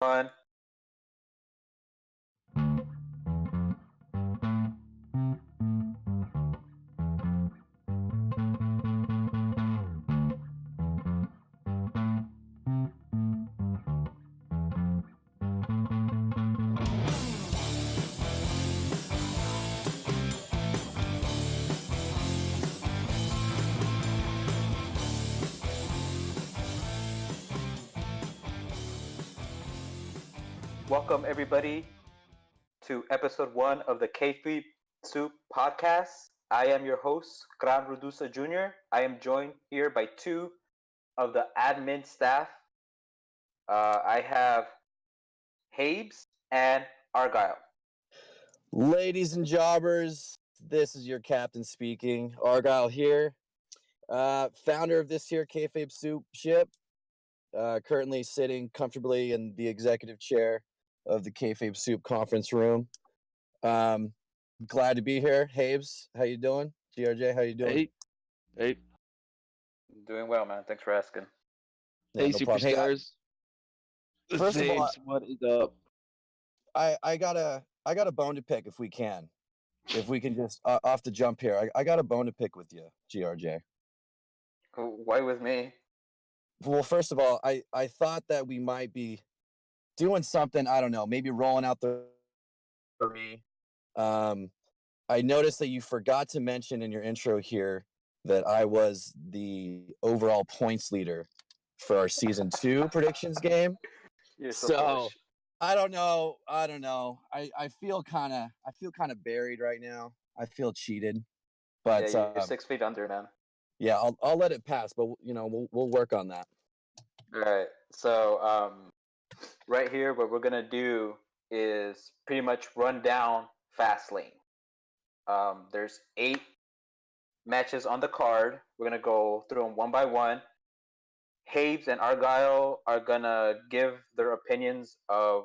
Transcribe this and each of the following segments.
One. Welcome everybody to episode 1 of the KayfabeSoup podcast. I am your host, Gran Rudusa Jr. I am joined here by two of the admin staff. I have Habes and Argyle. Ladies and jobbers, this is your captain speaking. Argyle here, founder of this here KayfabeSoup ship. Currently sitting comfortably in the executive chair of the KayfabeSoup conference room. Glad to be here. Habes, how you doing? GRJ, how you doing? Hey. Doing well, man. Thanks for asking. Yeah, Hey, no problem. Hey, superstars. First of all, James, what is up? I got a bone to pick if we can. If we can just off the jump here, I got a bone to pick with you, GRJ. Why with me? Well, first of all, I thought that we might be doing something, I don't know, maybe rolling out the for me. I noticed that you forgot to mention in your intro here that I was the overall points leader for our season 2 predictions game. You're So foolish. I don't know. I feel kind of buried right now. I feel cheated. But Yeah, you're 6 feet under, man. yeah, I'll let it pass, but we'll work on that. All right. So, right here, what we're gonna do is pretty much run down Fastlane. There's 8 matches on the card. We're gonna go through them one by one. Habes and Argyle are gonna give their opinions of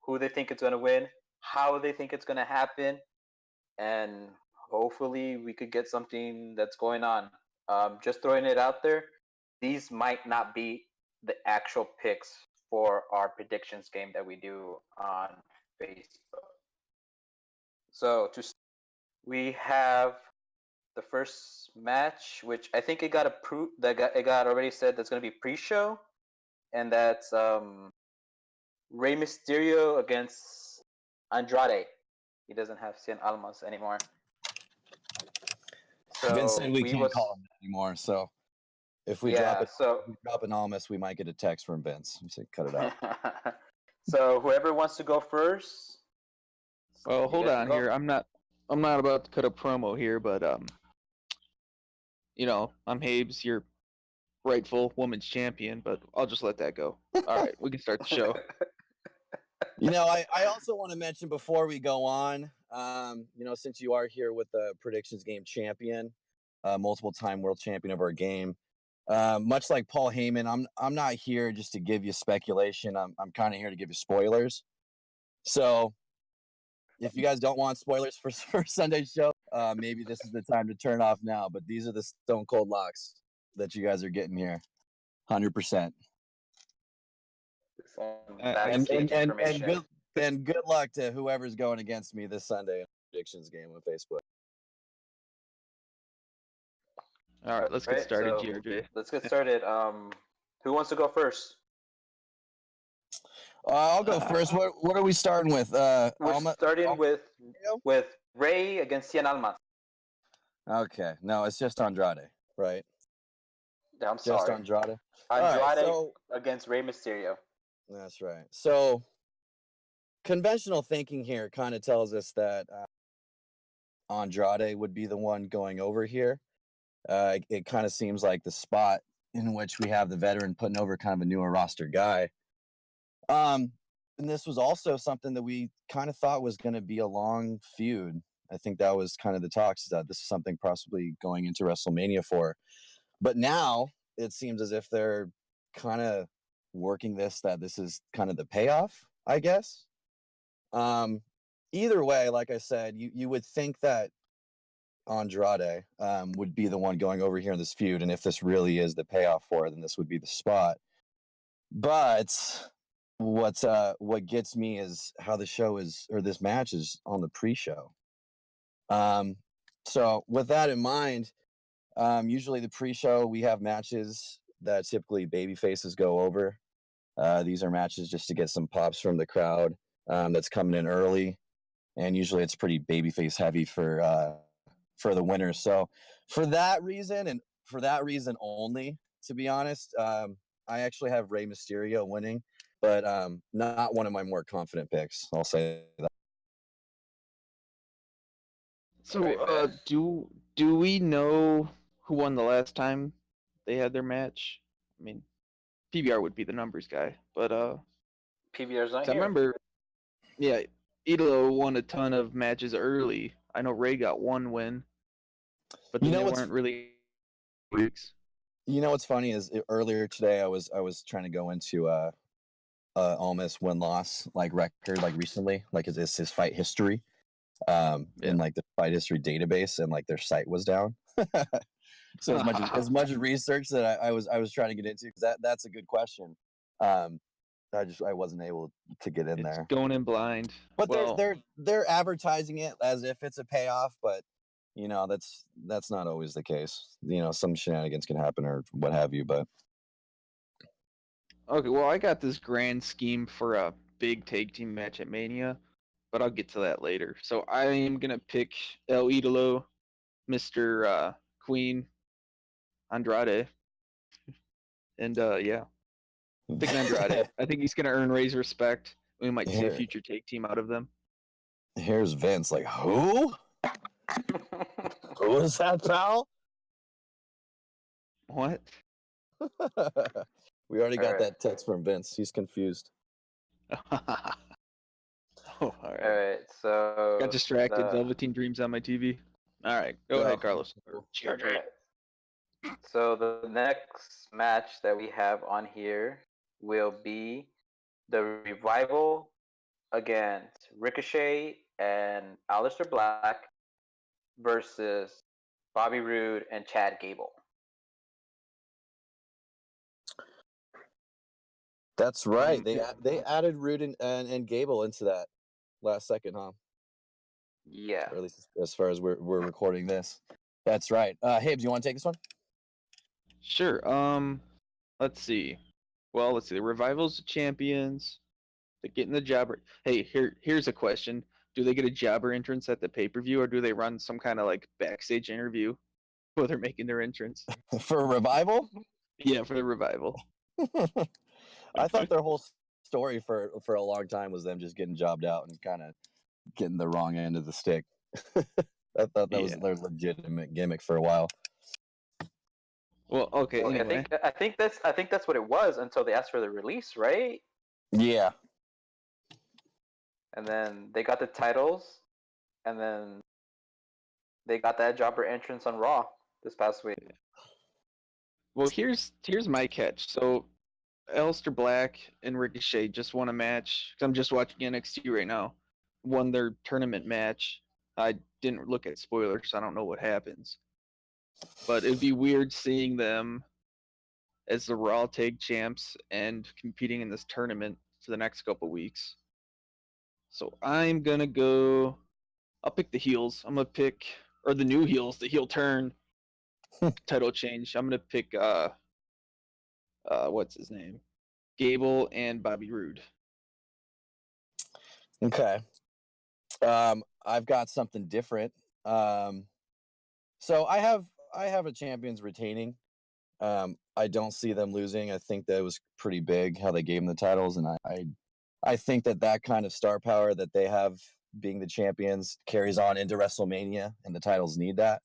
who they think it's gonna win, how they think it's gonna happen, and hopefully we could get something that's going on. Just throwing it out there, these might not be the actual picks for our predictions game that we do on Facebook. So we have the first match, which I think it got approved. It got already said that's going to be pre-show, and that's Rey Mysterio against Andrade. He doesn't have Cien Almas anymore. So Vince said we can't was, call him that anymore. So if we yeah, drop an Almas, we might get a text from Vince. He said, cut it out. So whoever wants to go first. Well, you hold guys on can go. here. I'm not about to cut a promo here, but I'm Habes, your rightful women's champion, but I'll just let that go. All right, we can start the show. I also want to mention before we go on, since you are here with the predictions game champion, multiple time world champion of our game, much like Paul Heyman, I'm not here just to give you speculation. I'm kind of here to give you spoilers. So if you guys don't want spoilers for Sunday's show, maybe this is the time to turn off now. But these are the stone cold locks that you guys are getting here, 100%. And good luck to whoever's going against me this Sunday in the predictions game on Facebook. All right, let's get started, GRJ. Let's get started. Who wants to go first? I'll go first. What are we starting with? We're starting with Rey against Cien Almas. Okay, no, it's just Andrade, right? I'm just sorry. Andrade. Andrade against Rey Mysterio. That's right. So conventional thinking here kind of tells us that Andrade would be the one going over here. It kind of seems like the spot in which we have the veteran putting over kind of a newer roster guy. And this was also something that we kind of thought was going to be a long feud. I think that was kind of the talks, is that this is something possibly going into WrestleMania for. But now it seems as if they're kind of working that this is kind of the payoff, I guess. Either way, like I said, you would think that Andrade would be the one going over here in this feud, and if this really is the payoff for it, then this would be the spot. But what gets me is how the show is, or this match is on the pre-show. So with that in mind, usually the pre-show we have matches that typically baby faces go over. These are matches just to get some pops from the crowd that's coming in early, and usually it's pretty babyface heavy for the winners. So for that reason, and for that reason only, to be honest, I actually have Rey Mysterio winning, but not one of my more confident picks. I'll say that. So, Right, do we know who won the last time they had their match? I mean, PBR would be the numbers guy, but PBR's not 'cause I here. remember, yeah, Idolo won a ton of matches early. I know Ray got one win, but You then know they what's weren't really weeks. you know what's funny is earlier today I was trying to go into almost win loss like record like recently, like his fight history Yeah. in like the fight history database, and like their site was down. So as much research that I was trying to get into, because that's a good question. um I wasn't able to get in It's there, going in blind. but Well, they're advertising it as if it's a payoff, but that's not always the case. Some shenanigans can happen or what have you, but okay, well, I got this grand scheme for a big tag team match at Mania, but I'll get to that later. So I am gonna pick El Idolo, Mr. Queen Andrade, and yeah, picking Andrade. I think he's gonna earn Ray's respect. We might see a here future tag team out of them. here's Vince like, who is that, pal? What? We already All got right. that text from Vince. He's confused. Oh, all All right. right, so Got distracted. Velveteen Dreams on my TV. All right, go ahead, Carlos. right. So the next match that we have on here will be the Revival against Ricochet and Aleister Black versus Bobby Roode and Chad Gable. That's right. They added Rude and Gable into that last second, huh? Yeah. Or at least as far as we're recording this. That's right. Habes, you want to take this one? Sure. Let's see. Well, let's see. The Revival's the champions. They're getting the jobber. Hey, here's a question. Do they get a jobber entrance at the pay-per-view, or do they run some kind of like backstage interview while they're making their entrance? For Revival? Yeah, for the Revival. I thought their whole story for a long time was them just getting jobbed out and kind of getting the wrong end of the stick. I thought that was Yeah. their legitimate gimmick for a while. Well, okay. Well, Anyway, I think that's what it was until they asked for the release, right? Yeah. And then they got the titles, and then they got that jobber entrance on Raw this past week. well, here's my catch. So, Aleister Black and Ricochet just won a match. 'Cause I'm just watching NXT right now. Won their tournament match. I didn't look at spoilers, so I don't know what happens. But it'd be weird seeing them as the Raw Tag Champs and competing in this tournament for the next couple weeks. So I'm gonna go. I'll pick the heels. I'm gonna pick, or the new heels, the heel turn title change. I'm gonna pick what's his name, Gable and Bobby Roode. Okay. I've got something different. So I have a champions retaining. I don't see them losing. I think that was pretty big how they gave them the titles, and I think that kind of star power that they have being the champions carries on into WrestleMania, and the titles need that.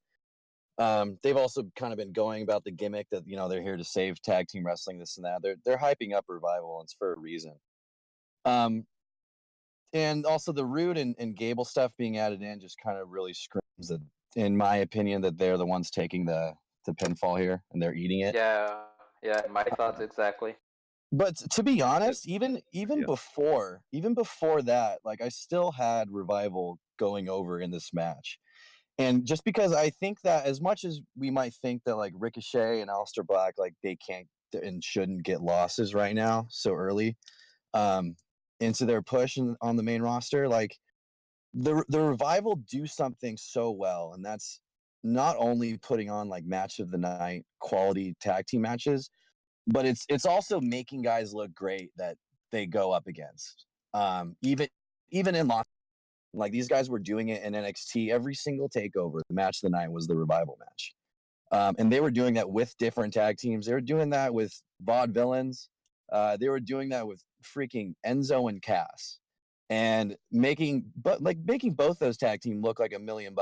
They've also kind of been going about the gimmick that they're here to save tag team wrestling, this and that. They're hyping up Revival, and it's for a reason. And also the Rude and Gable stuff being added in just kind of really screams that, in my opinion, that they're the ones taking the pinfall here and they're eating it. Yeah, my thoughts exactly. But to be honest, even Yeah. before that, like I still had Revival going over in this match. And just because I think that as much as we might think that like Ricochet and Aleister Black, like they can't and shouldn't get losses right now so early, into their push on the main roster. Like the Revival do something so well, and that's not only putting on like match of the night quality tag team matches, but it's also making guys look great that they go up against. Even in Los, like these guys were doing it in NXT every single takeover. The match of the night was the Revival match. And they were doing that with different tag teams. They were doing that with Vaudevillains. They were doing that with freaking Enzo and Cass, and making both those tag team look like $1 million.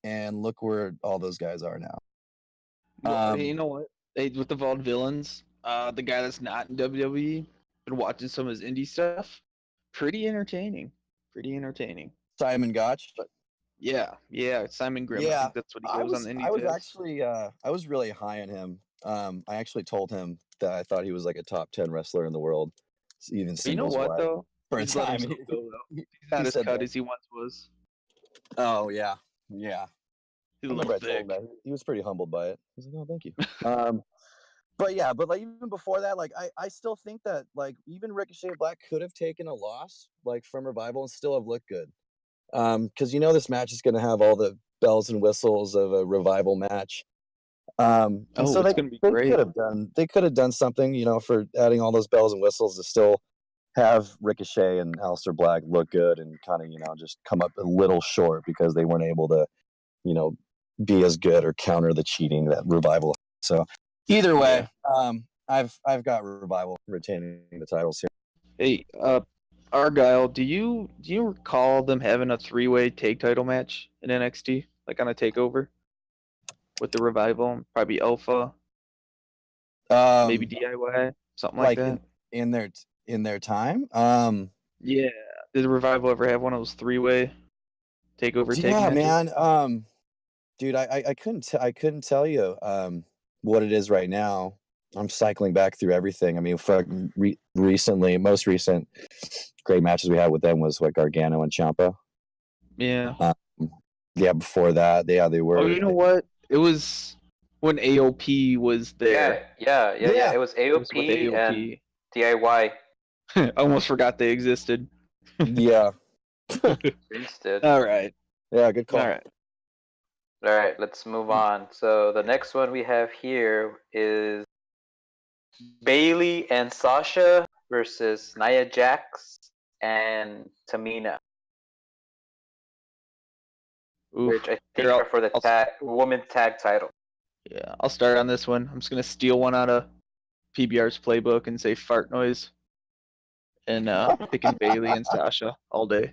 And look where all those guys are now. Well, you know what? With the Vaudevillains, the guy that's not in WWE, been watching some of his indie stuff. Pretty entertaining. Simon Gotch. Yeah, Simon Grimm. I Yeah, think that's what he goes on the indie I was test. actually I was really high on him. I actually told him that I thought he was like a top 10 wrestler in the world, even But you know singles what wise. though? For a He's let time, himself go though. He's not as said cut that. as he once was. Oh yeah. He's I a remember little I told him thick. that. He was pretty humbled by it. He's like, "Oh, thank you." But like even before that, like I still think that like even Ricochet Black could have taken a loss like from Revival and still have looked good. Because this match is going to have all the bells and whistles of a Revival match. And so It's gonna be great. they could have done something, for adding all those bells and whistles to still have Ricochet and Aleister Black look good and kind of, just come up a little short because they weren't able to, be as good or counter the cheating that Revival. So either way, I've got Revival retaining the titles here. Hey, Argyle, do you recall them having a 3-way tag title match in NXT, like on a takeover with the Revival, probably Alpha, maybe DIY, something like that? in their time. Yeah. Did the Revival ever have one of those 3-way takeover tag Yeah, matches? man. Dude, I couldn't tell you what it is right now. I'm cycling back through everything. I mean, most recent great matches we had with them was like Gargano and Ciampa. Yeah. Yeah, before that, they were. Oh, you know what? It was when AOP was there. Yeah. It was It was with AOP and AOP. DIY. I almost forgot they existed. Yeah. Instead. All right. Yeah, good call. All right. All right, let's move on. So the next one we have here is Bailey and Sasha versus Nia Jax and Tamina, which I think are for the women's tag title. Yeah, I'll start on this one. I'm just gonna steal one out of PBR's playbook and say fart noise, and picking Bailey and Sasha all day.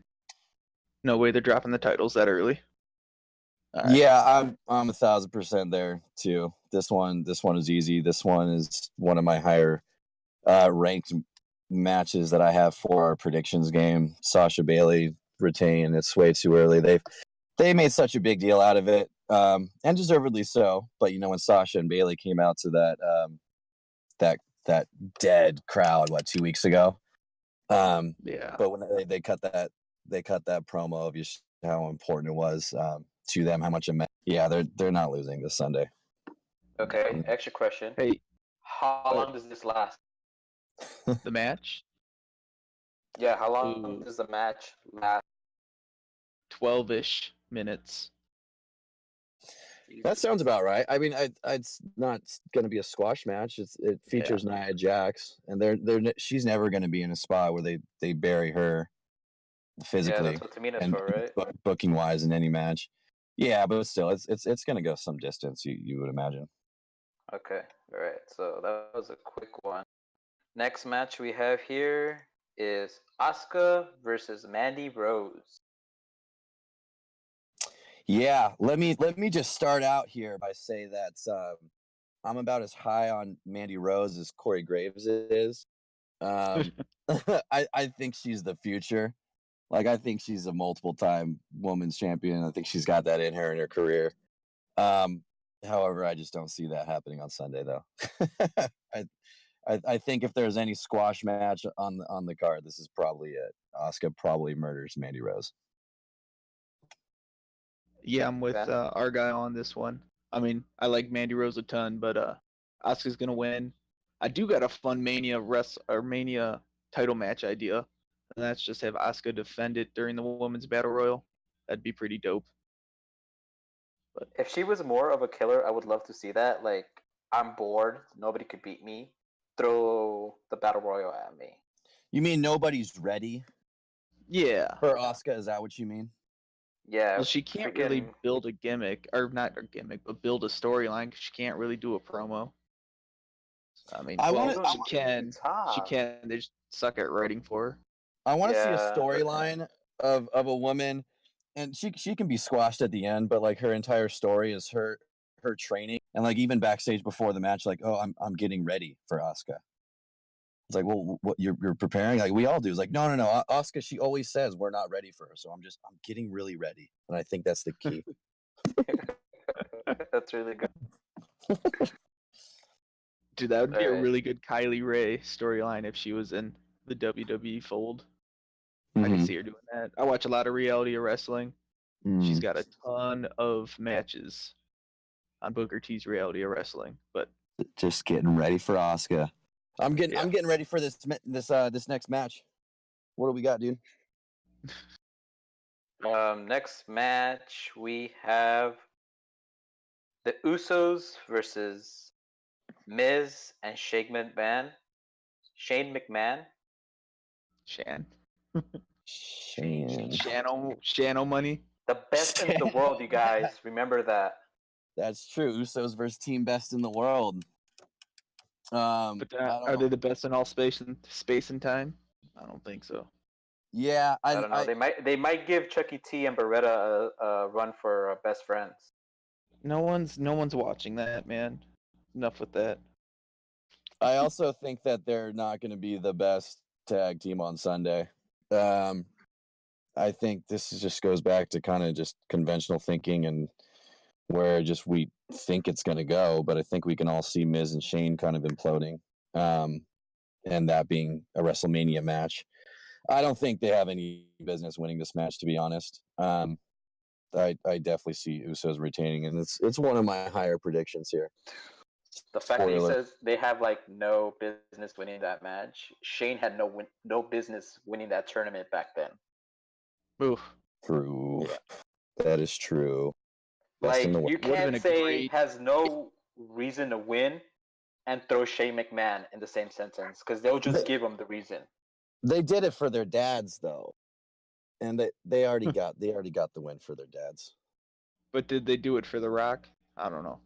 No way they're dropping the titles that early. Right. Yeah, I'm 1,000% there too. This one is easy. This one is one of my higher ranked matches that I have for our predictions game. Sasha Bailey retain. It's way too early. They made such a big deal out of it, and deservedly so. But when Sasha and Bailey came out to that dead crowd 2 weeks ago, yeah. But when they cut that promo of just how important it was to them, how much it meant. Yeah, they're not losing this Sunday. Okay, extra question. Hey, how long does this last? The match? Yeah, how long does the match last? 12-ish minutes. That sounds about right. I mean, it's not going to be a squash match. It features Nia Jax, and she's never going to be in a spot where they bury her physically. Yeah, that's what Tamina's for, right? Booking wise in any match. Yeah, but still, it's going to go some distance. You would imagine. Okay, all right. So that was a quick one. Next match we have here is Asuka versus Mandy Rose. Yeah, let me just start out here by saying that I'm about as high on Mandy Rose as Corey Graves is. I think she's the future. Like, I think she's a multiple-time women's champion. I think she's got that in her career. However, I just don't see that happening on Sunday, though. I think if there's any squash match on the card, this is probably it. Asuka probably murders Mandy Rose. Yeah, I'm with Argyle on this one. I mean, I like Mandy Rose a ton, but Asuka's gonna win. I do got a fun Mania title match idea, and that's just have Asuka defend it during the Women's Battle Royal. That'd be pretty dope. But If she was more of a killer, I would love to see that. Like, I'm bored, nobody could beat me. Throw the battle royal at me. You mean nobody's ready yeah, for Asuka? Is that what you mean? Yeah. well, she can't really build a gimmick, or not a gimmick, but build a storyline because she can't really do a promo. I mean, I well, wanna- she can. She Top. can. They just suck at writing for her. I want to see a Yeah, storyline of a woman, and she can be squashed at the end, but like her entire story is her training, and like even backstage before the match, like, oh, I'm getting ready for Asuka. It's like, well, what you're preparing? Like we all do. It's like, no. Asuka, she always says we're not ready for her, so I'm getting really ready, and I think that's the key. That's really good. Dude, that would be a Alright. really good Kylie Ray storyline if she was in the WWE fold. I Mhm. can see her doing that. I watch a lot of reality wrestling. She's Mm. got a ton of matches on Booker T's reality of wrestling. But Just getting ready for Asuka. I'm Yeah. getting ready for this next match. What do we got, dude? Next match we have the Usos versus Miz and Shane McMahon. Shan, Shane. Shano money. The best in the world, you guys. Remember that. That's true. Usos versus Team Best in the World. But I don't are know. they the best in all space and time? I don't think so. Yeah, I don't know. They might give Chucky T and Beretta a run for best friends. No one's watching that, man. Enough with that. I also think that they're not going to be the best tag team on Sunday. I think just goes back to kind of just conventional thinking and where just we think it's going to go. But I think we can all see Miz and Shane kind of imploding, and that being a WrestleMania match. I don't think they have any business winning this match, to be honest. I definitely see Usos retaining, and it's one of my higher predictions here. The fact that he Spoiler. says they have like no business winning that match. Shane had no business winning that tournament back then. Oof. True. Yeah. That is true. Best Like in the you world. Would've been can't a say great- has no reason to win and throw Shane McMahon in the same sentence because they'll just give him the reason. They did it for their dads, though, and they already got the win for their dads. But did they do it for The Rock? I don't know.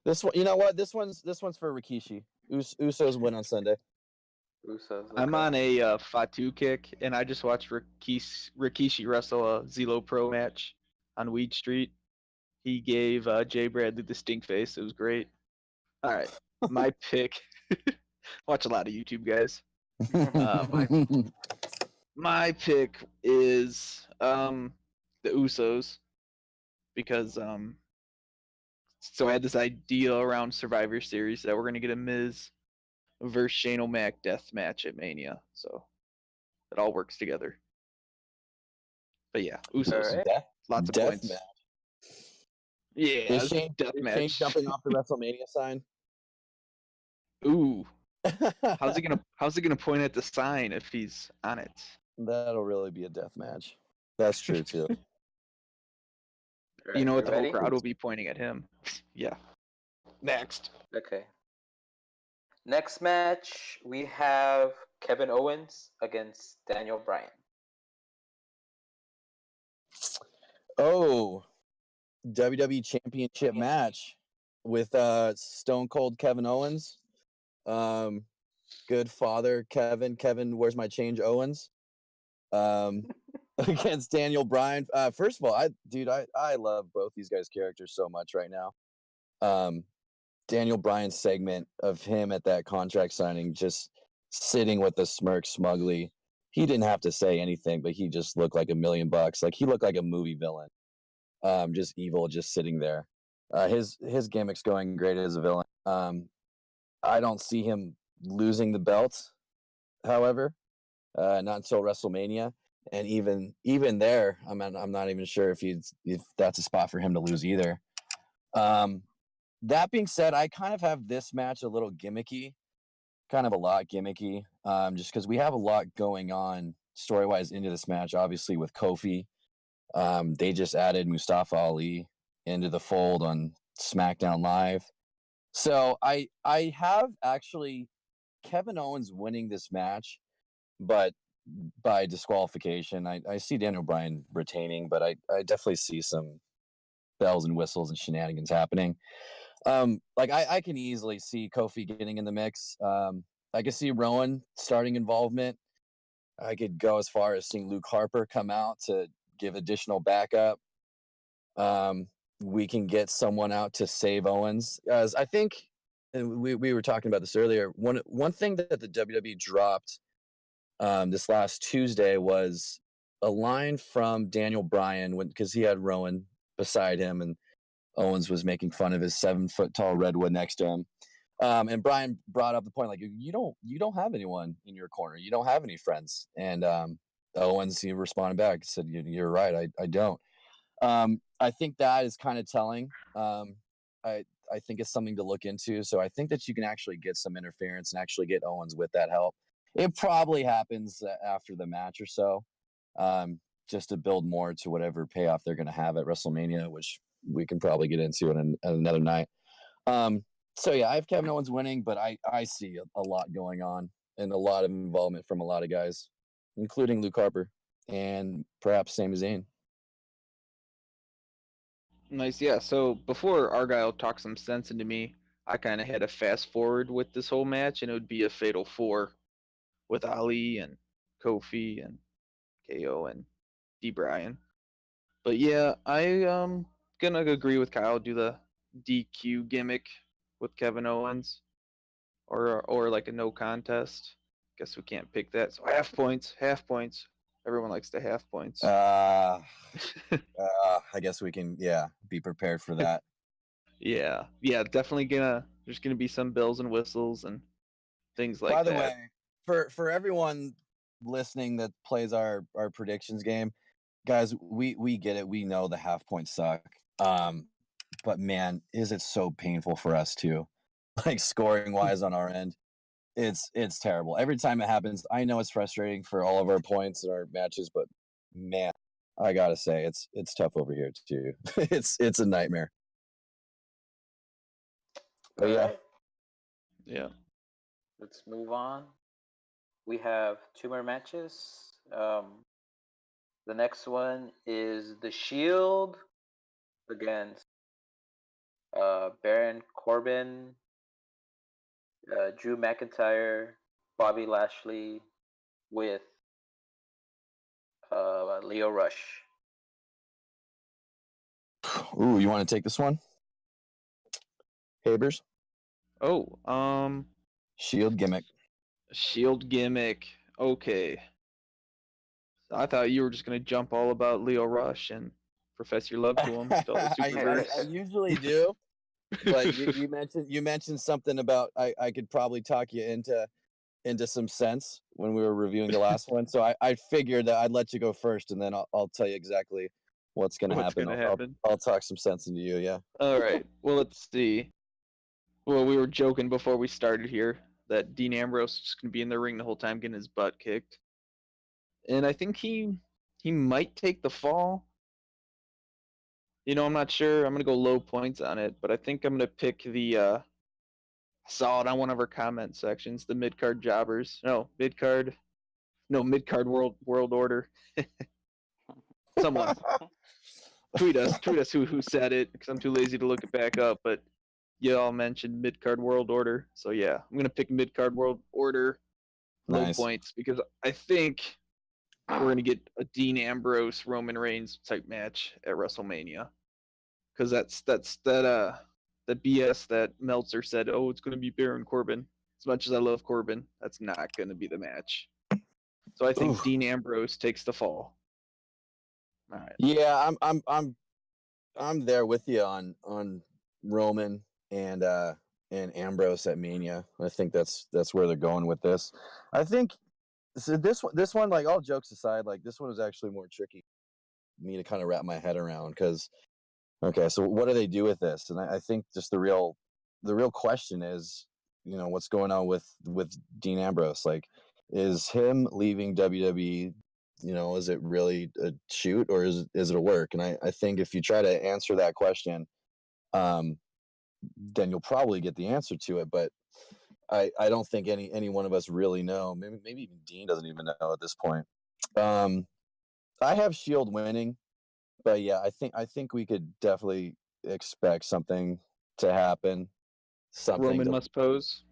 This one, you know what? This one's for Rikishi. Usos win on Sunday. Usos. I'm okay. on a Fatu kick, and I just watched Rikishi wrestle a Zelo Pro match on Weed Street. He gave Jay Bradley the stink face. It was great. All right, my pick. Watch a lot of YouTube, guys. My pick is the Usos because so I had this idea around Survivor Series that we're gonna get a Miz versus Shane O'Mac death match at Mania, so it all works together. But yeah, Usos, Alright. lots of Death points. match. Yeah, Is Shane, death is match. Shane jumping off the WrestleMania sign? Ooh, how's he gonna point at the sign if he's on it? That'll really be a death match. That's true too. You know what? The whole ready? crowd will be pointing at him. Yeah. Next. Okay. Next match we have Kevin Owens against Daniel Bryan. Oh, WWE Championship match with Stone Cold Kevin Owens. Good father Kevin. Where's my change? Owens. Against Daniel Bryan. First of all, I love both these guys' characters so much right now. Daniel Bryan's segment of him at that contract signing, just sitting with a smirk smugly. He didn't have to say anything, but he just looked like $1 million. Like he looked like a movie villain. Just evil, just sitting there. His gimmick's going great as a villain. I don't see him losing the belt, however, not until WrestleMania. And even there, I'm not even sure if that's a spot for him to lose either. That being said, I kind of have this match a little gimmicky. kind of a lot gimmicky, just because we have a lot going on story-wise into this match. Obviously, with Kofi, they just added Mustafa Ali into the fold on SmackDown Live. So I have actually Kevin Owens winning this match, but by disqualification. I see Daniel Bryan retaining, but I definitely see some bells and whistles and shenanigans happening. Like I can easily see Kofi getting in the mix. I can see Rowan starting involvement. I could go as far as seeing Luke Harper come out to give additional backup. We can get someone out to save Owens, as I think, and we were talking about this earlier. One thing that the WWE dropped this last Tuesday was a line from Daniel Bryan because he had Rowan beside him and Owens was making fun of his 7-foot tall redwood next to him. And Bryan brought up the point, like, you don't have anyone in your corner. You don't have any friends. And Owens, he responded back, said, you're right. I don't. I think that is kind of telling. I think it's something to look into. So I think that you can actually get some interference and actually get Owens with that help. It probably happens after the match or so, just to build more to whatever payoff they're going to have at WrestleMania, which we can probably get into in another night. So yeah, I have Kevin Owens winning, but I see a lot going on and a lot of involvement from a lot of guys, including Luke Harper and perhaps Sami Zayn. Nice, yeah. So before Argyle talked some sense into me, I kind of had a fast forward with this whole match, and it would be a fatal 4 with Ali and Kofi and KO and D. Bryan. But yeah, I gonna agree with Kyle. Do the DQ gimmick with Kevin Owens, or like a no contest. Guess we can't pick that. So half points, half points. Everyone likes the half points. I guess we can, be prepared for that. Yeah, definitely there's gonna be some bells and whistles and things like that. By the that. way, for everyone listening that plays our predictions game, guys, we get it. We know the half points suck. But man, is it so painful for us too, like scoring wise on our end. It's terrible. Every time it happens, I know it's frustrating for all of our points in our matches, but man, I gotta say it's tough over here too. it's a nightmare. But yeah. Right. Yeah. Let's move on. We have 2 more matches. The next one is the Shield against Baron Corbin, Drew McIntyre, Bobby Lashley with Leo Rush. Ooh, you want to take this one? Habers? Oh, Shield gimmick. Shield gimmick. Okay. I thought you were just gonna jump all about Leo Rush and profess your love to him. Spell the super I usually do, but you mentioned something about I could probably talk you into some sense when we were reviewing the last one. So I figured that I'd let you go first, and then I'll tell you exactly what's going to happen. I'll talk some sense into you. Yeah. All right. Well, let's see. Well, we were joking before we started here that Dean Ambrose is just going to be in the ring the whole time getting his butt kicked. And I think he might take the fall. I'm not sure. I'm going to go low points on it, but I think I'm going to pick the saw it on one of our comment sections, the mid-card jobbers. Mid-card world order. Someone tweet us who said it, because I'm too lazy to look it back up, but you all mentioned mid-card world order. So yeah, I'm going to pick mid-card world order, low points, because I think we're going to get a Dean Ambrose Roman Reigns type match at WrestleMania. Because that's the BS that Meltzer said, oh, it's going to be Baron Corbin. As much as I love Corbin, that's not going to be the match. So I think Dean Ambrose takes the fall. All right. Yeah, I'm there with you on Roman and Ambrose at Mania. I think that's where they're going with this. I think so this one, like, all jokes aside, like, this one is actually more tricky for me to kind of wrap my head around, because okay, so what do they do with this? And I think just the real question is what's going on with Dean Ambrose. Like, is him leaving WWE, is it really a shoot, or is it a work? And I think if you try to answer that question, then you'll probably get the answer to it. But I don't think any one of us really know. Maybe even Dean doesn't even know at this point. I have Shield winning, but yeah, I think we could definitely expect something to happen. Roman must pose.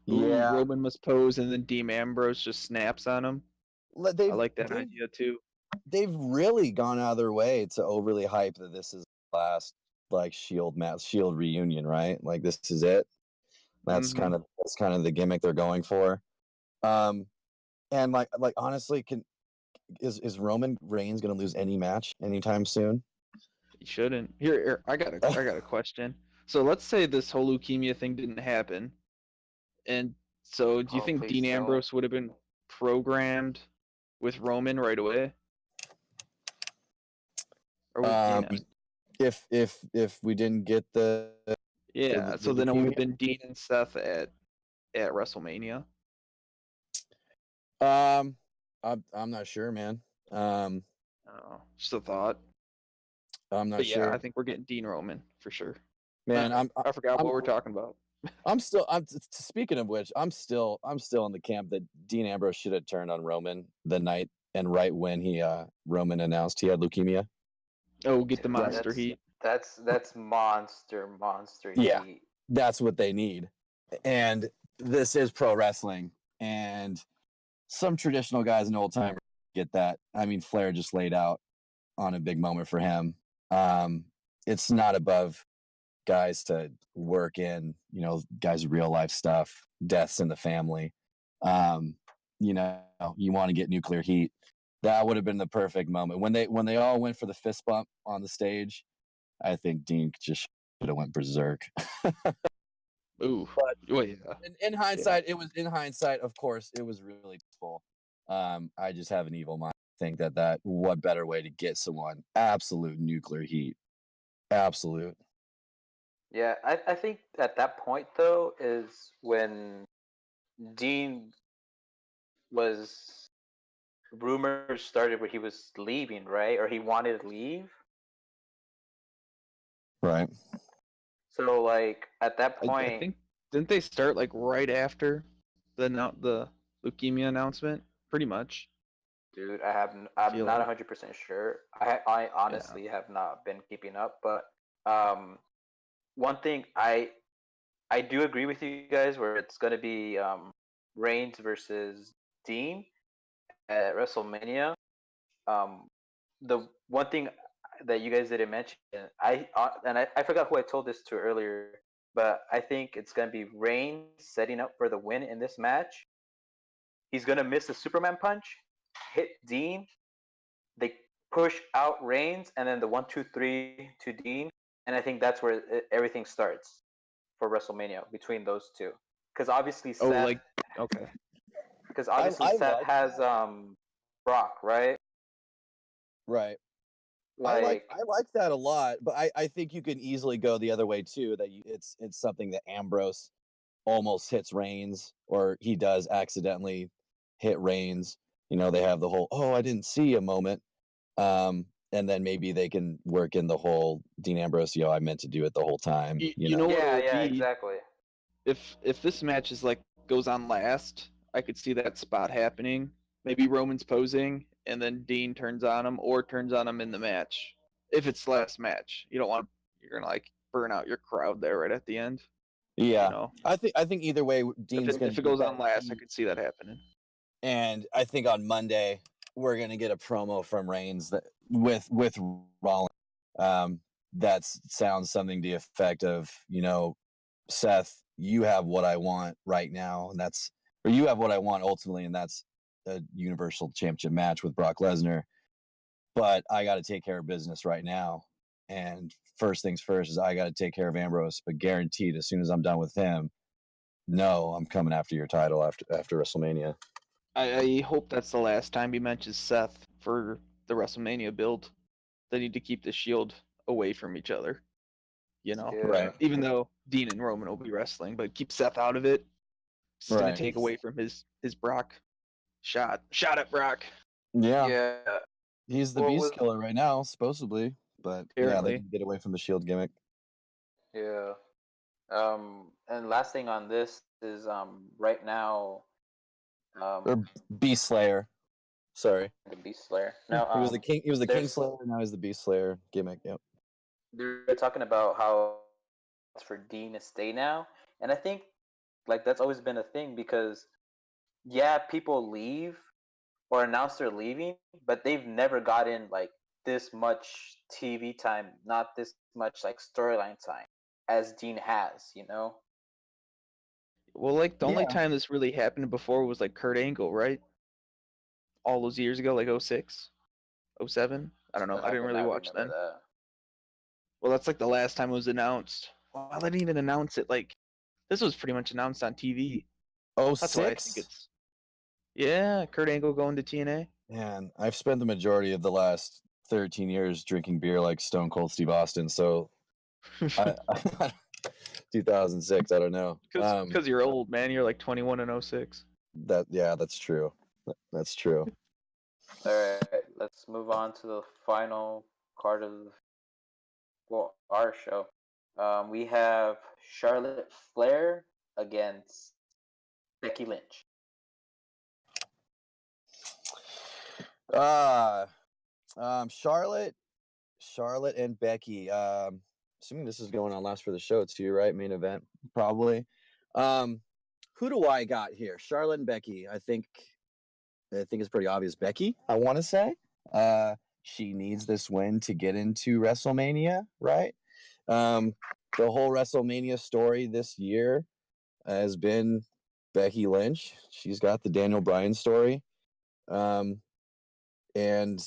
Yeah. Ooh, Roman must pose, and then Dean Ambrose just snaps on him. I like that idea too. They've really gone out of their way to overly hype that this is the last like Shield reunion, right? Like, this is it. That's kind of the gimmick they're going for. And like honestly, is Roman Reigns going to lose any match anytime soon? He shouldn't. Here, I got a question. So let's say this whole leukemia thing didn't happen, and so do you think Dean Ambrose would have been programmed with Roman right away? Or if we didn't get the so then it would have been Dean and Seth at WrestleMania. I'm not sure, man. Just a thought. I'm not sure. I think we're getting Dean Roman for sure. Man, I forgot what we're talking about. I'm speaking of which, I'm still in the camp that Dean Ambrose should have turned on Roman the night and right when Roman announced he had leukemia. Oh, get the monster heat. That's monster yeah, heat. That's what they need. And this is pro wrestling, and some traditional guys and old timers get that. I mean, Flair just laid out on a big moment for him. It's not above guys to work in, guys' real life stuff, deaths in the family. You want to get nuclear heat. That would have been the perfect moment when they all went for the fist bump on the stage. I think Dean just should have went berserk. Ooh, but in hindsight, it was of course, it was really full. I just have an evil mind. I think that what better way to get someone absolute nuclear heat? Absolute. Yeah, I think at that point though is when Dean was rumors started where he was leaving, right? Or he wanted to leave. Right. So like at that point, I think didn't they start like right after the leukemia announcement? Pretty much. Dude, I'm not 100% sure. I honestly have not been keeping up, but one thing I do agree with you guys where it's going to be Reigns versus Dean at WrestleMania. The one thing that you guys didn't mention, I forgot who I told this to earlier, but I think it's going to be Reigns setting up for the win in this match. He's going to miss the Superman punch, hit Dean, they push out Reigns, and then the 1-2-3 to Dean, and I think that's where everything starts for WrestleMania between those two. Because obviously Seth. Okay. Because obviously Seth has Brock, right? Right. I like that a lot, but I think you can easily go the other way too. That it's something that Ambrose almost hits Reigns, or he does accidentally hit Reigns. They have the whole I didn't see a moment, and then maybe they can work in the whole Dean Ambrose. I meant to do it the whole time. You know what? Yeah, exactly. If this match is goes on last, I could see that spot happening. Maybe Roman's posing, and then Dean turns on him, or turns on him in the match. If it's the last match, you're gonna burn out your crowd there right at the end. Yeah, I think either way, Dean's gonna. If it goes on last, I could see that happening. And I think on Monday we're gonna get a promo from Reigns with Rollins. That sounds something to the effect of, Seth, you have what I want right now, and you have what I want ultimately, and that's a Universal Championship match with Brock Lesnar. But I got to take care of business right now, and first things first is I got to take care of Ambrose. But guaranteed, as soon as I'm done with him, no, I'm coming after your title after WrestleMania. I hope that's the last time he mentions Seth for the WrestleMania build. They need to keep the Shield away from each other. Right? Even though Dean and Roman will be wrestling, but keep Seth out of it. It's gonna Right. take away from his Brock shot at Brock. Yeah. Yeah. He's the Well, beast killer right now, supposedly. But yeah, they Apparently. can get away from the Shield gimmick. Yeah. And last thing on this is right now Or Beast Slayer. Sorry. the Beast Slayer. Now He was the king. He was the King there's Slayer. Now he's the Beast Slayer gimmick. Yep. they're talking about how it's for Dean to stay now, and I think like that's always been a thing because yeah, people leave or announce they're leaving, but they've never gotten like this much TV time, not this much like storyline time as Dean has, you know? Well, like the only Yeah. time this really happened before was like Kurt Angle, right? All those years ago, like 06, 07. I don't know. I I didn't would really not watch remember then. that. Well, that's like the last time it was announced. Well, I didn't even announce it. Like this was pretty much announced on TV. Oh, That's why I think 06? it's yeah. Kurt Angle going to TNA. Man, I've spent the majority of the last 13 years drinking beer like Stone Cold Steve Austin. So, I 2006. I don't know. Because you're old, man. You're like 21 and 06. That's true. That's true. All right, let's move on to the final card of our show. We have Charlotte Flair against Becky Lynch. Charlotte and Becky. Assuming this is going on last for the show too, right? Main event, probably. Who do I got here? Charlotte and Becky. I think it's pretty obvious. Becky, I want to say. She needs this win to get into WrestleMania, right? The whole WrestleMania story this year has been Becky Lynch. She's got the Daniel Bryan story. And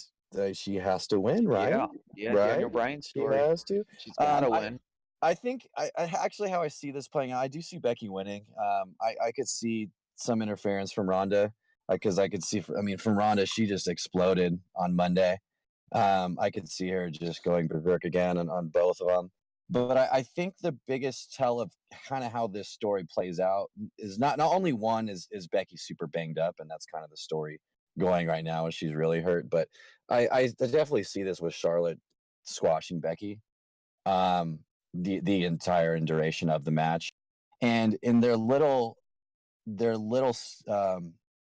she has to win, right? Yeah. Right? Daniel Bryan's She story. has to. She's gotta I, win. I think I actually how I see this playing out, I do see Becky winning. I could see some interference from Ronda because I could see. I mean, from Ronda, she just exploded on Monday. I could see her just going berserk again on both of them. But I think the biggest tell of kind of how this story plays out is not only one is Becky super banged up, and that's kind of the story going right now, and she's really hurt. But I definitely see this with Charlotte squashing Becky. The entire duration of the match, and in their little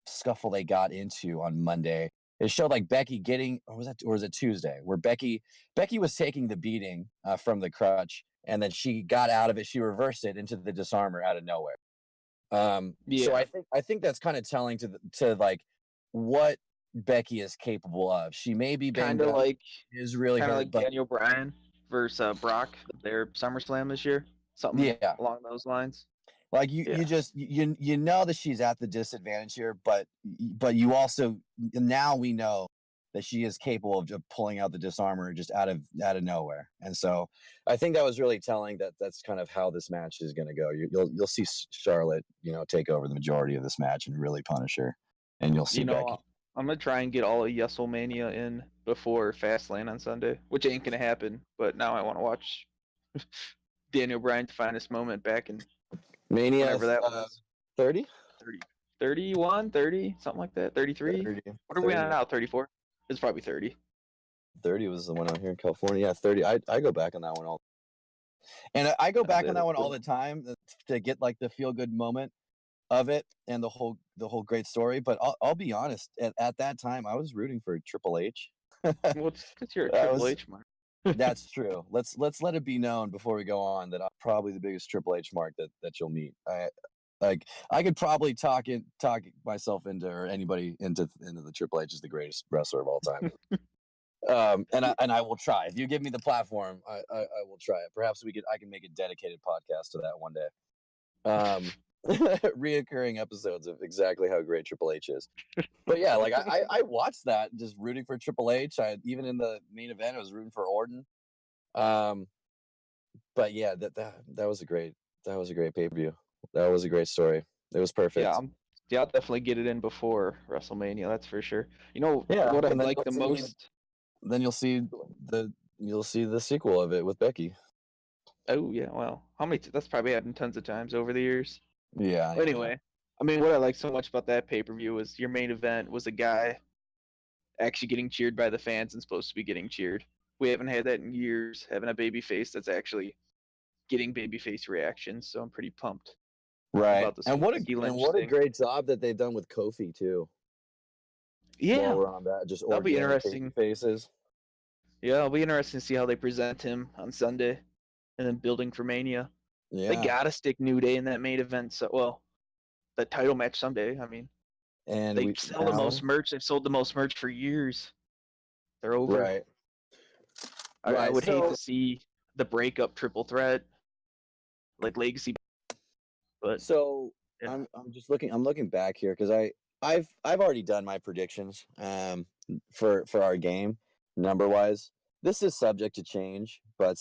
scuffle they got into on Monday, it showed like Becky getting, or was it Tuesday, where Becky was taking the beating from the crutch, and then she got out of it. She reversed it into the disarmer out of nowhere. So I think that's kind of telling to like what Becky is capable of. She may be banged up, is really hurt, like but Daniel Bryan versus Brock, their SummerSlam this year. Something along those lines. Like you just you know that she's at the disadvantage here, but you also now we know that she is capable of pulling out the disarmer just out of nowhere, and so I think that was really telling that that's kind of how this match is going to go. You'll see Charlotte, take over the majority of this match and really punish her, and you'll see Becky. I'm gonna try and get all of WrestleMania in before Fastlane on Sunday, which ain't gonna happen. But now I want to watch Daniel Bryan's finest moment back in Mania, whenever that was. 30? 31, 30, something like that. 33. 30, What are we on now? 34. It's probably 30. 30 was the one out here in California. Yeah, 30. I go back on that one all. And I go back on that one all the time to get like the feel good moment of it and the whole great story. But I'll be honest, at that time I was rooting for Triple H. Well, it's because you're a Triple H mark. That's true. Let's let it be known before we go on that I'm probably the biggest Triple H mark that you'll meet. I could probably talk myself into, or anybody into the Triple H is the greatest wrestler of all time. And I will try. If you give me the platform, I will try it. Perhaps I can make a dedicated podcast to that one day. Reoccurring episodes of exactly how great Triple H is. But yeah, like I watched that just rooting for Triple H. Even in the main event, I was rooting for Orton. But yeah, that was a great pay-per-view. That was a great story. It was perfect. Yeah, I'll definitely get it in before WrestleMania. That's for sure. What I like the most. Then you'll see the sequel of it with Becky. Oh yeah, well, how many? That's probably happened tons of times over the years. Yeah. But anyway, I mean, what I like so much about that pay-per-view was your main event was a guy actually getting cheered by the fans and supposed to be getting cheered. We haven't had that in years, having a baby face that's actually getting babyface reactions. So I'm pretty pumped Right. about this And whole Becky Lynch what a thing. great job that they've done with Kofi too. Yeah, While we're on that, just that'll be organic interesting. baby faces. Yeah, it'll be interesting to see how they present him on Sunday, and then building for Mania. They Yeah. gotta stick New Day in that main event. So, well, the title match someday. I mean, And they we sell the now most merch. They've sold the most merch for years. They're over. right. I would hate So to see the breakup triple threat like Legacy, but so yeah. I'm just looking. I'm looking back here because I've already done my predictions for our game number wise. This is subject to change, but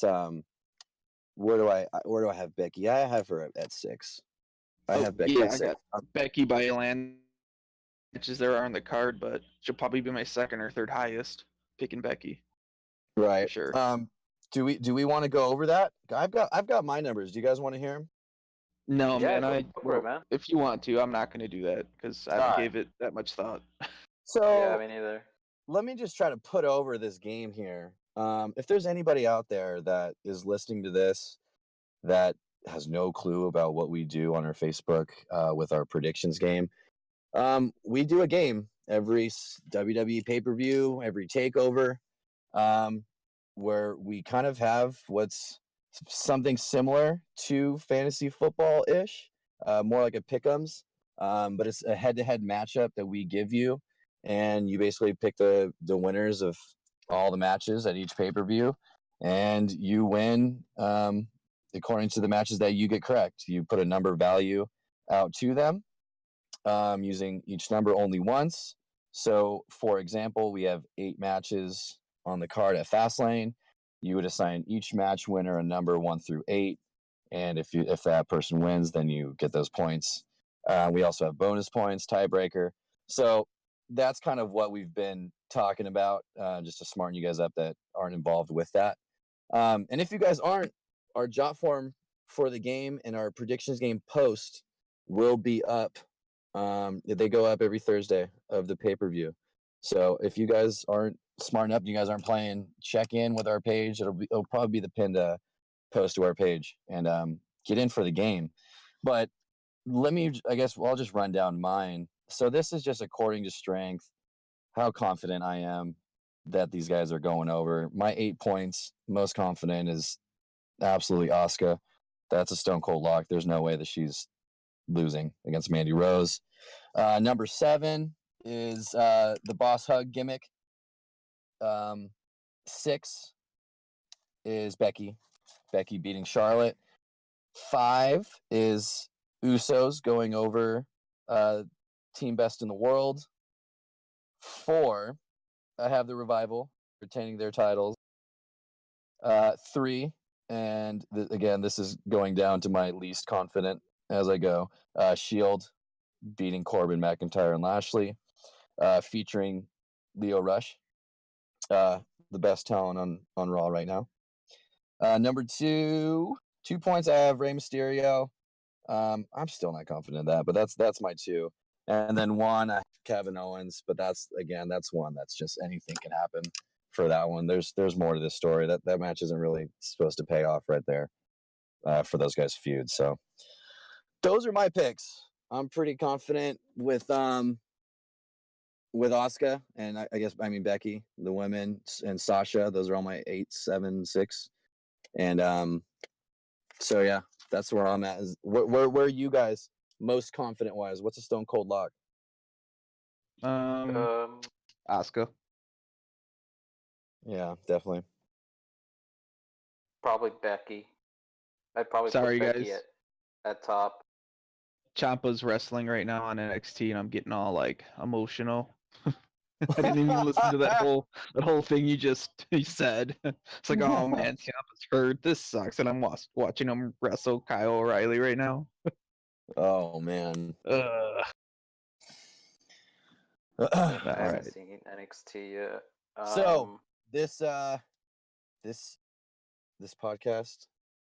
where do I have Becky? I have her at 6. I Oh have Becky yeah, at I 6. got Becky by a land matches there are on the card, but she'll probably be my second or third highest picking Becky for Right. sure. Do we want to go over that? I've got my numbers. Do you guys want to hear them? No, Yeah, man. go for it, Well, man. if you want to, I'm not going to do that because I All haven't right. gave it that much thought. Yeah, So me neither. let me just try to put over this game here. If there's anybody out there that is listening to this that has no clue about what we do on our Facebook with our predictions game, we do a game every WWE pay-per-view, every takeover, where we kind of have what's something similar to fantasy football-ish, more like a pick'ems, but it's a head-to-head matchup that we give you, and you basically pick the winners of all the matches at each pay-per-view, and you win according to the matches that you get correct. You put a number value out to them, using each number only once. So, for example, we have 8 matches on the card at Fastlane. You would assign each match winner a number 1 through 8, and if that person wins, then you get those points. We also have bonus points, tiebreaker. So that's kind of what we've been talking about, just to smarten you guys up that aren't involved with that. And if you guys aren't, our jot form for the game and our predictions game post will be up. They go up every Thursday of the pay-per-view. So if you guys aren't smart enough, you guys aren't playing, check in with our page. It'll probably be the pinned post to our page, and get in for the game. But I'll just run down mine. So this is just according to strength, how confident I am that these guys are going over. My 8 points, most confident is absolutely Asuka. That's a stone cold lock. There's no way that she's losing against Mandy Rose. Number 7 is the boss hug gimmick. 6 is Becky beating Charlotte. 5 is Usos going over Team Best in the World. 4, I have the Revival retaining their titles. 3, and again, this is going down to my least confident as I go. Shield beating Corbin, McIntyre, and Lashley, featuring Lio Rush, the best talent on Raw right now. Number 2 points, I have Rey Mysterio. I'm still not confident in that, but that's my 2. And then 1, I have Kevin Owens, but that's one that's just anything can happen for that one. There's more to this story. That match isn't really supposed to pay off right there for those guys' feud. So those are my picks. I'm pretty confident with Asuka, and I mean Becky, the women, and Sasha. Those are all my 8, 7, 6, and so yeah, that's where I'm at. Is where are you guys most confident wise? What's a stone cold lock? Asuka. Yeah, definitely. Probably Becky. I'd probably Sorry, put Becky guys. at top. Ciampa's wrestling right now on NXT, and I'm getting all like emotional. I didn't even listen to that whole thing you said. It's like, oh man, Ciampa's hurt. This sucks, and I'm watching him wrestle Kyle O'Reilly right now. Oh man. All I haven't right. seen NXT yet. So this podcast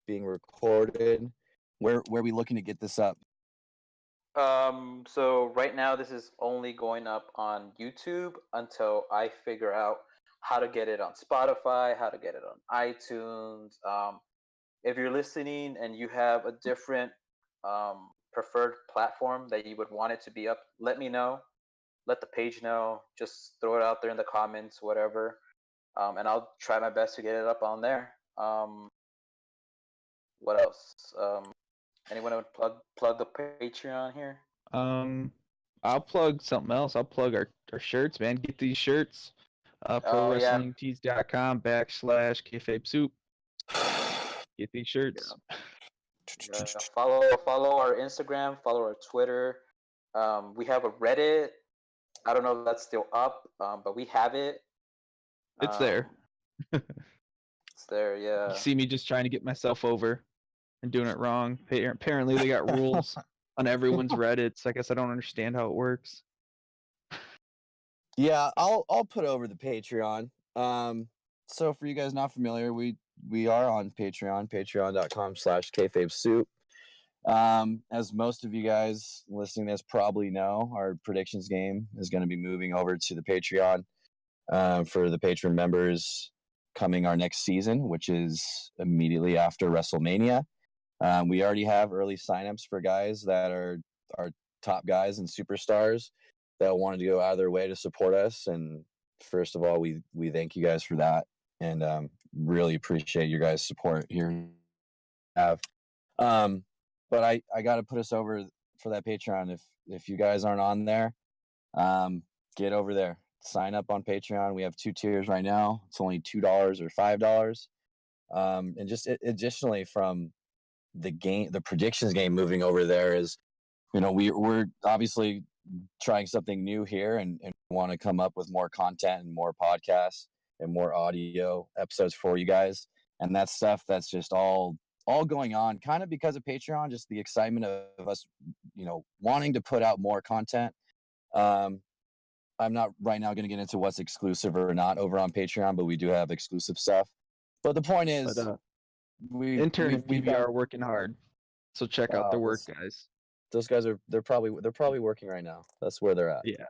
being recorded. Where are we looking to get this up? So right now this is only going up on YouTube until I figure out how to get it on Spotify, how to get it on iTunes. If you're listening and you have a different preferred platform that you would want it to be up, let me know. Let the page know. Just throw it out there in the comments, whatever, and I'll try my best to get it up on there. What else? Anyone would plug the Patreon here? I'll plug something else. I'll plug our shirts, man. Get these shirts. Oh yeah, ProWrestlingTees.com/KayfabeSoup. Get these shirts. yeah. Follow our Instagram. Follow our Twitter. We have a Reddit. I don't know if that's still up, but we have it. It's there. It's there, yeah. You see me just trying to get myself over and doing it wrong. Apparently, they got rules on everyone's Reddits. I guess I don't understand how it works. Yeah, I'll put over the Patreon. So for you guys not familiar, we are on Patreon, patreon.com/KayfabeSoup. As most of you guys listening to this probably know, our predictions game is going to be moving over to the Patreon for the patron members coming our next season, which is immediately after WrestleMania. We already have early signups for guys that are our top guys and superstars that wanted to go out of their way to support us. And first of all, we thank you guys for that, and really appreciate your guys' support here. But I got to put us over for that Patreon. If you guys aren't on there, get over there. Sign up on Patreon. We have 2 tiers right now. It's only $2 or $5. And just additionally from the predictions game moving over there is, we're obviously trying something new here and want to come up with more content and more podcasts and more audio episodes for you guys. And that's stuff that's just all going on kind of because of Patreon, just the excitement of us, wanting to put out more content. I'm not right now going to get into what's exclusive or not over on Patreon, but we do have exclusive stuff. But the point is, intern and PV are working hard, so check out their work, guys. Those guys they're probably working right now. That's where they're at. Yeah,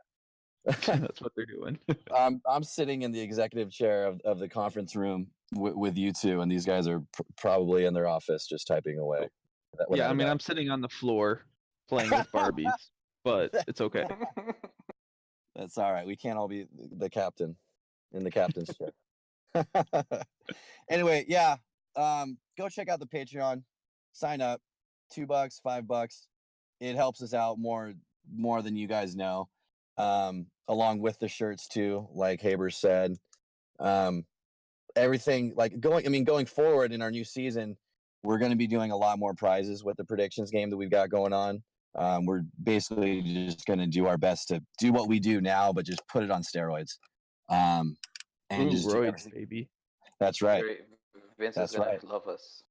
that's what they're doing. I'm sitting in the executive chair of the conference room with you two, and these guys are probably in their office just typing away. Yeah, I mean, I'm sitting on the floor playing with Barbies, but it's okay. That's all right. We can't all be the captain in the captain's chair. Anyway, yeah. Go check out the Patreon. Sign up. $2, $5. It helps us out more than you guys know. Along with the shirts too, like Haber said. Everything going forward in our new season, we're going to be doing a lot more prizes with the predictions game that we've got going on. We're basically just going to do our best to do what we do now, but just put it on steroids. And just roids, baby. That's right. Vince is gonna love us.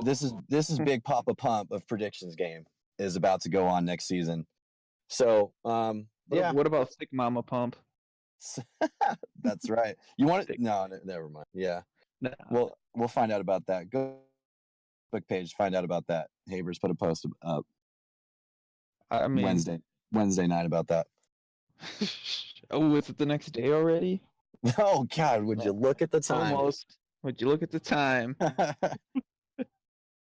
This is Big Papa Pump of predictions game is about to go on next season. So yeah. What about Thick Mama Pump? That's right. You want it? No, never mind. Yeah. No. We'll find out about that. Go book page, find out about that. Haber's put a post up. I mean, Wednesday night about that. Oh, is it the next day already? Oh God, would you look at the time? Almost. Would you look at the time?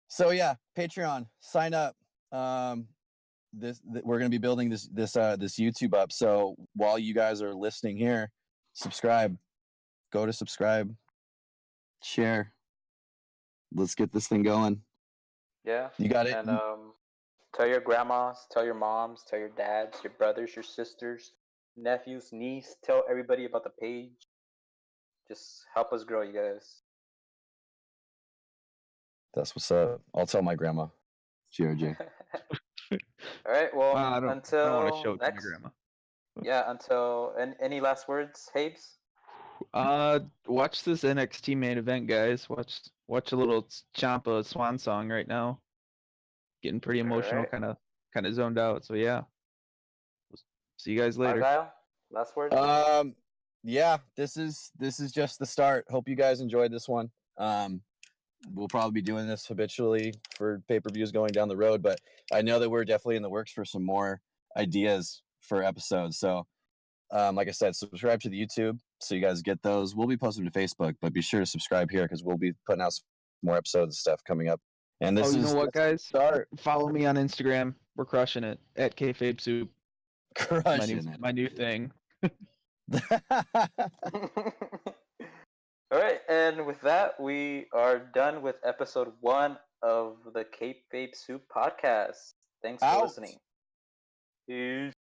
So yeah, Patreon, sign up. We're gonna be building this YouTube up. So while you guys are listening here, subscribe. Go to subscribe, share. Let's get this thing going. Yeah, you got it. And tell your grandmas, tell your moms, tell your dads, your brothers, your sisters, nephews, niece. Tell everybody about the page. Just help us grow, you guys. That's what's up. I'll tell my grandma. GRG. All right. Well, I don't want to show it to my grandma. Yeah. Until any last words, Habes? Watch this NXT main event, guys. Watch a little Ciampa swan song right now. Getting pretty emotional, right. kind of zoned out. So yeah. See you guys later. Argyle, last word. Yeah, this is just the start. Hope you guys enjoyed this one. we'll probably be doing this habitually for pay-per-views going down the road, but I know that we're definitely in the works for some more ideas for episodes. So, like I said, subscribe to the YouTube so you guys get those. We'll be posting to Facebook, but be sure to subscribe here because we'll be putting out some more episodes and stuff coming up. And this you know what, guys? start Follow me on Instagram. We're crushing it at KayfabeSoup. crushing My new thing. it. All right, and with that, we are done with episode 1 of the KayfabeSoup podcast. Thanks for Out. listening. Peace.